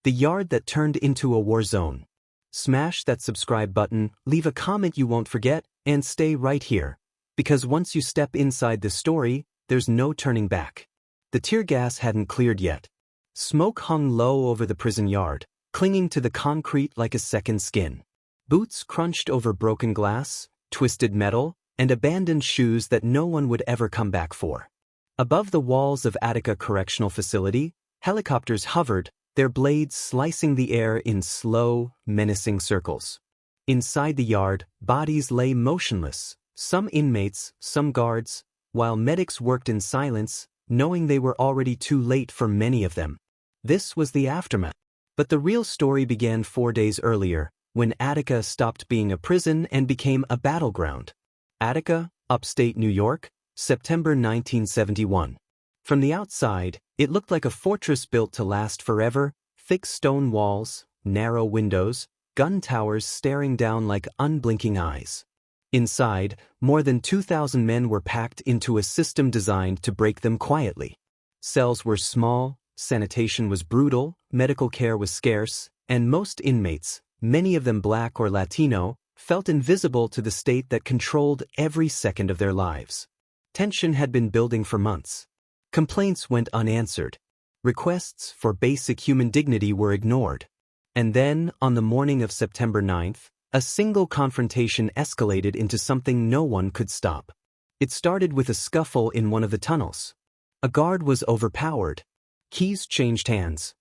the yard that turned into a war zone. Smash that subscribe button, leave a comment you won't forget, and stay right here. Because once you step inside this story, there's no turning back. The tear gas hadn't cleared yet. Smoke hung low over the prison yard, clinging to the concrete like a second skin. Boots crunched over broken glass, twisted metal, and abandoned shoes that no one would ever come back for. Above the walls of Attica Correctional Facility, helicopters hovered, their blades slicing the air in slow, menacing circles. Inside the yard, bodies lay motionless, some inmates, some guards, while medics worked in silence, knowing they were already too late for many of them. This was the aftermath. But the real story began 4 days earlier, when Attica stopped being a prison and became a battleground. Attica, upstate New York, September 1971. From the outside, it looked like a fortress built to last forever, thick stone walls, narrow windows, gun towers staring down like unblinking eyes. Inside, more than 2,000 men were packed into a system designed to break them quietly. Cells were small, sanitation was brutal, medical care was scarce, and most inmates, many of them Black or Latino, felt invisible to the state that controlled every second of their lives. Tension had been building for months. Complaints went unanswered. Requests for basic human dignity were ignored. And then, on the morning of September 9th, a single confrontation escalated into something no one could stop. It started with a scuffle in one of the tunnels. A guard was overpowered. Keys changed hands.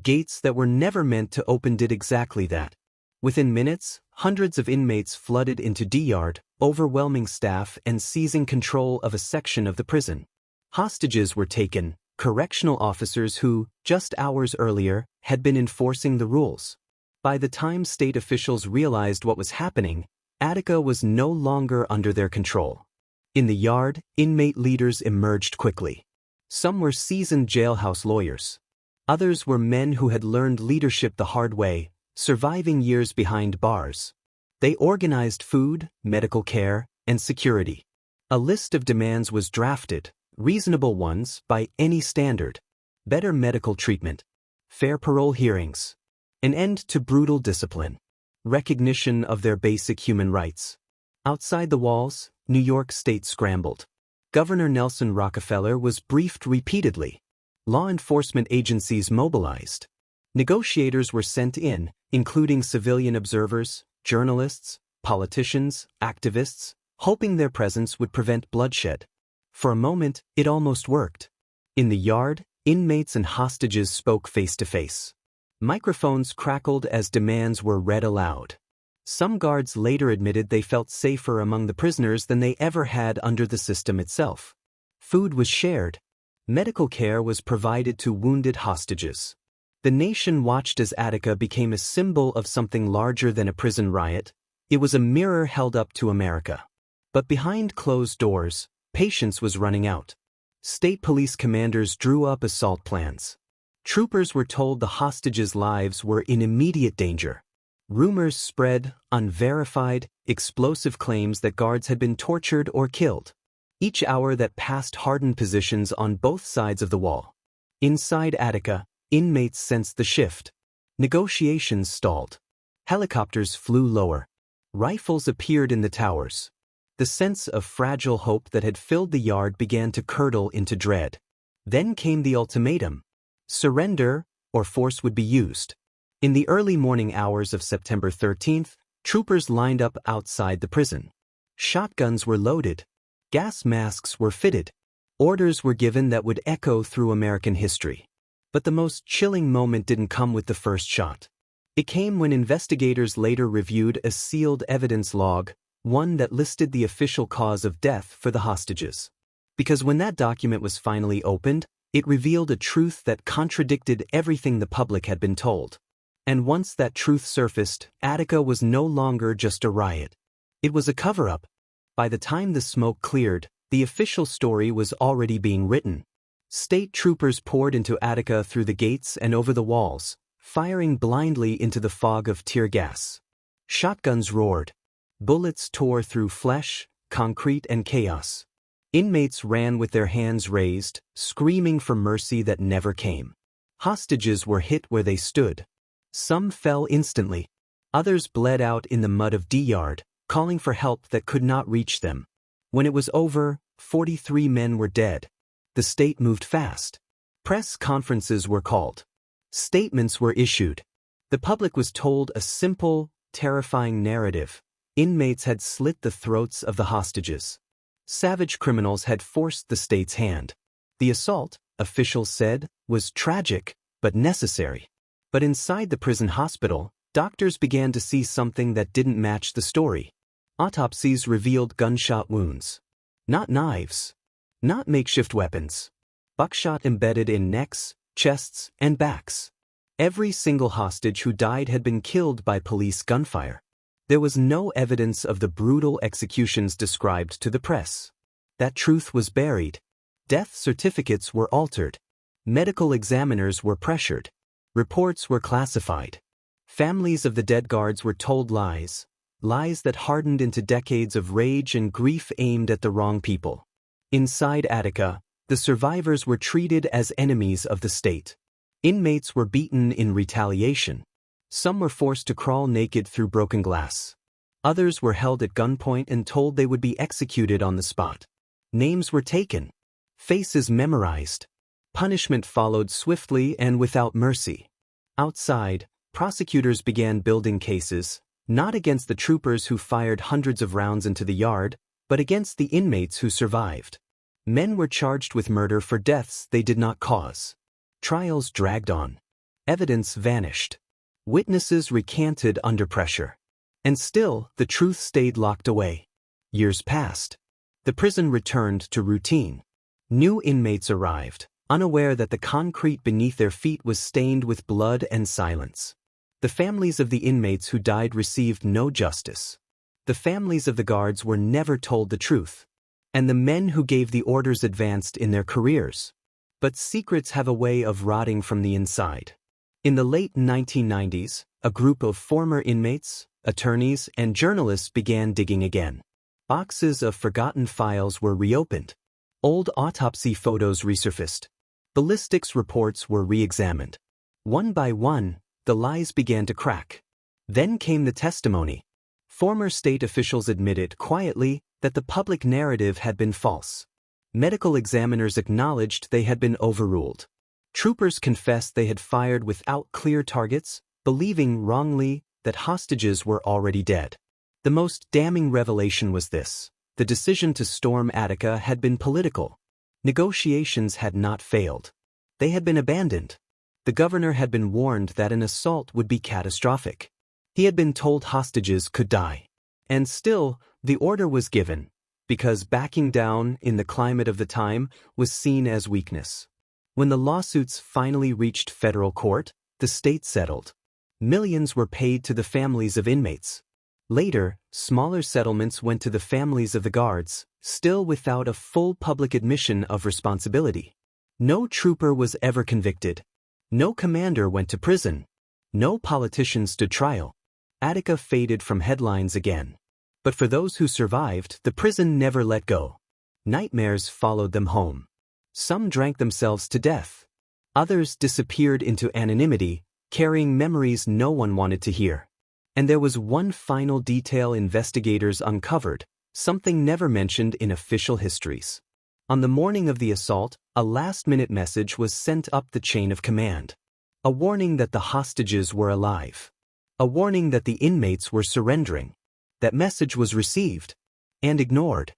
Gates that were never meant to open did exactly that. Within minutes, hundreds of inmates flooded into D-Yard, overwhelming staff and seizing control of a section of the prison. Hostages were taken, correctional officers who, just hours earlier, had been enforcing the rules. By the time state officials realized what was happening, Attica was no longer under their control. In the yard, inmate leaders emerged quickly. Some were seasoned jailhouse lawyers. Others were men who had learned leadership the hard way, surviving years behind bars. They organized food, medical care, and security. A list of demands was drafted, reasonable ones by any standard. Better medical treatment, fair parole hearings, an end to brutal discipline, recognition of their basic human rights. Outside the walls, New York State scrambled. Governor Nelson Rockefeller was briefed repeatedly. Law enforcement agencies mobilized. Negotiators were sent in, including civilian observers, journalists, politicians, activists, hoping their presence would prevent bloodshed. For a moment, it almost worked. In the yard, inmates and hostages spoke face to face. Microphones crackled as demands were read aloud. Some guards later admitted they felt safer among the prisoners than they ever had under the system itself. Food was shared. Medical care was provided to wounded hostages. The nation watched as Attica became a symbol of something larger than a prison riot. It was a mirror held up to America. But behind closed doors, patience was running out. State police commanders drew up assault plans. Troopers were told the hostages' lives were in immediate danger. Rumors spread, unverified, explosive claims that guards had been tortured or killed. Each hour that passed hardened positions on both sides of the wall. Inside Attica, inmates sensed the shift. Negotiations stalled. Helicopters flew lower. Rifles appeared in the towers. The sense of fragile hope that had filled the yard began to curdle into dread. Then came the ultimatum. Surrender, or force would be used. In the early morning hours of September 13th, troopers lined up outside the prison. Shotguns were loaded. Gas masks were fitted. Orders were given that would echo through American history. But the most chilling moment didn't come with the first shot. It came when investigators later reviewed a sealed evidence log, one that listed the official cause of death for the hostages. Because when that document was finally opened, it revealed a truth that contradicted everything the public had been told. And once that truth surfaced, Attica was no longer just a riot. It was a cover-up. By the time the smoke cleared, the official story was already being written. State troopers poured into Attica through the gates and over the walls, firing blindly into the fog of tear gas. Shotguns roared. Bullets tore through flesh, concrete, and chaos. Inmates ran with their hands raised, screaming for mercy that never came. Hostages were hit where they stood. Some fell instantly. Others bled out in the mud of the yard, calling for help that could not reach them. When it was over, 43 men were dead. The state moved fast. Press conferences were called. Statements were issued. The public was told a simple, terrifying narrative. Inmates had slit the throats of the hostages. Savage criminals had forced the state's hand. The assault, officials said, was tragic, but necessary. But inside the prison hospital, doctors began to see something that didn't match the story. Autopsies revealed gunshot wounds. Not knives. Not makeshift weapons. Buckshot embedded in necks, chests, and backs. Every single hostage who died had been killed by police gunfire. There was no evidence of the brutal executions described to the press. That truth was buried. Death certificates were altered. Medical examiners were pressured. Reports were classified. Families of the dead guards were told lies. Lies that hardened into decades of rage and grief aimed at the wrong people. Inside Attica, the survivors were treated as enemies of the state. Inmates were beaten in retaliation. Some were forced to crawl naked through broken glass. Others were held at gunpoint and told they would be executed on the spot. Names were taken. Faces memorized. Punishment followed swiftly and without mercy. Outside, prosecutors began building cases, not against the troopers who fired hundreds of rounds into the yard, but against the inmates who survived. Men were charged with murder for deaths they did not cause. Trials dragged on. Evidence vanished. Witnesses recanted under pressure. And still, the truth stayed locked away. Years passed. The prison returned to routine. New inmates arrived, unaware that the concrete beneath their feet was stained with blood and silence. The families of the inmates who died received no justice. The families of the guards were never told the truth. And the men who gave the orders advanced in their careers. But secrets have a way of rotting from the inside. In the late 1990s, a group of former inmates, attorneys, and journalists began digging again. Boxes of forgotten files were reopened. Old autopsy photos resurfaced. Ballistics reports were re-examined. One by one, the lies began to crack. Then came the testimony. Former state officials admitted quietly that the public narrative had been false. Medical examiners acknowledged they had been overruled. Troopers confessed they had fired without clear targets, believing wrongly that hostages were already dead. The most damning revelation was this: the decision to storm Attica had been political. Negotiations had not failed. They had been abandoned. The governor had been warned that an assault would be catastrophic. He had been told hostages could die. And still, the order was given, because backing down in the climate of the time was seen as weakness. When the lawsuits finally reached federal court, the state settled. Millions were paid to the families of inmates. Later, smaller settlements went to the families of the guards, still without a full public admission of responsibility. No trooper was ever convicted. No commander went to prison. No politician stood trial. Attica faded from headlines again. But for those who survived, the prison never let go. Nightmares followed them home. Some drank themselves to death. Others disappeared into anonymity, carrying memories no one wanted to hear. And there was one final detail investigators uncovered, something never mentioned in official histories. On the morning of the assault, a last-minute message was sent up the chain of command. A warning that the hostages were alive. A warning that the inmates were surrendering. That message was received and ignored.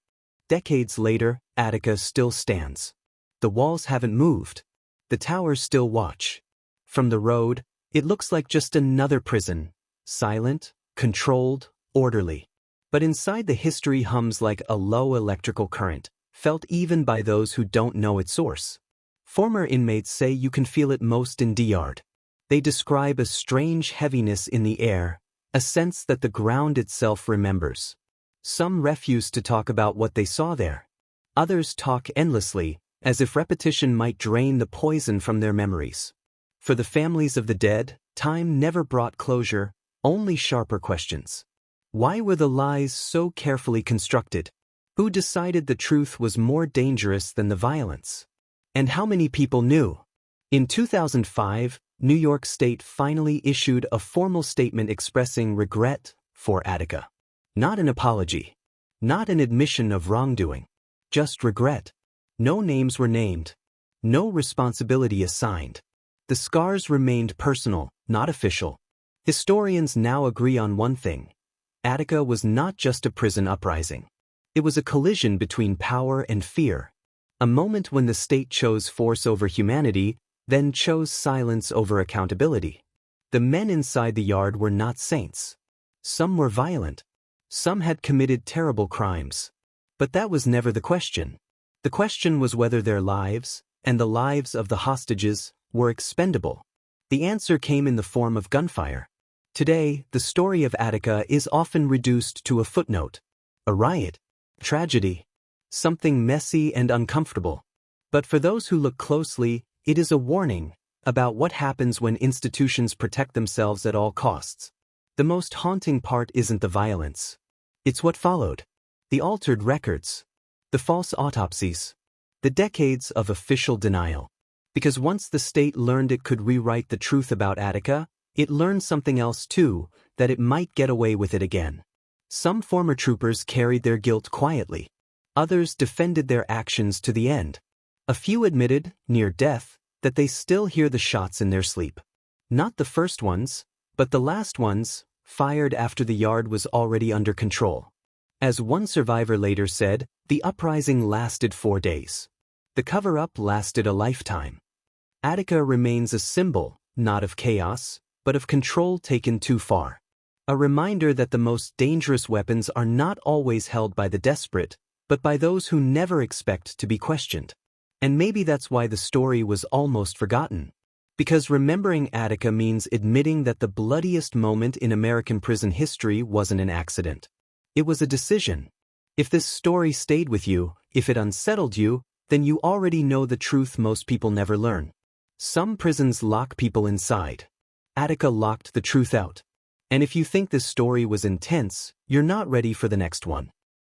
Decades later, Attica still stands. The walls haven't moved. The towers still watch. From the road, it looks like just another prison. Silent, controlled, orderly. But inside the history hums like a low electrical current, felt even by those who don't know its source. Former inmates say you can feel it most in the yard. They describe a strange heaviness in the air, a sense that the ground itself remembers. Some refuse to talk about what they saw there. Others talk endlessly, as if repetition might drain the poison from their memories. For the families of the dead, time never brought closure, only sharper questions. Why were the lies so carefully constructed? Who decided the truth was more dangerous than the violence? And how many people knew? In 2005, New York State finally issued a formal statement expressing regret for Attica. Not an apology. Not an admission of wrongdoing. Just regret. No names were named. No responsibility assigned. The scars remained personal, not official. Historians now agree on one thing. Attica was not just a prison uprising. It was a collision between power and fear. A moment when the state chose force over humanity, then chose silence over accountability. The men inside the yard were not saints. Some were violent. Some had committed terrible crimes. But that was never the question. The question was whether their lives, and the lives of the hostages, were expendable. The answer came in the form of gunfire. Today, the story of Attica is often reduced to a footnote, a riot, tragedy, something messy and uncomfortable. But for those who look closely, it is a warning about what happens when institutions protect themselves at all costs. The most haunting part isn't the violence. It's what followed. The altered records. The false autopsies. The decades of official denial. Because once the state learned it could rewrite the truth about Attica, it learned something else too, that it might get away with it again. Some former troopers carried their guilt quietly. Others defended their actions to the end. A few admitted, near death, that they still hear the shots in their sleep. Not the first ones, but the last ones, fired after the yard was already under control. As one survivor later said, the uprising lasted 4 days. The cover-up lasted a lifetime. Attica remains a symbol, not of chaos, but of control taken too far. A reminder that the most dangerous weapons are not always held by the desperate, but by those who never expect to be questioned. And maybe that's why the story was almost forgotten. Because remembering Attica means admitting that the bloodiest moment in American prison history wasn't an accident. It was a decision. If this story stayed with you, if it unsettled you, then you already know the truth most people never learn. Some prisons lock people inside. Attica locked the truth out. And if you think this story was intense, you're not ready for the next one.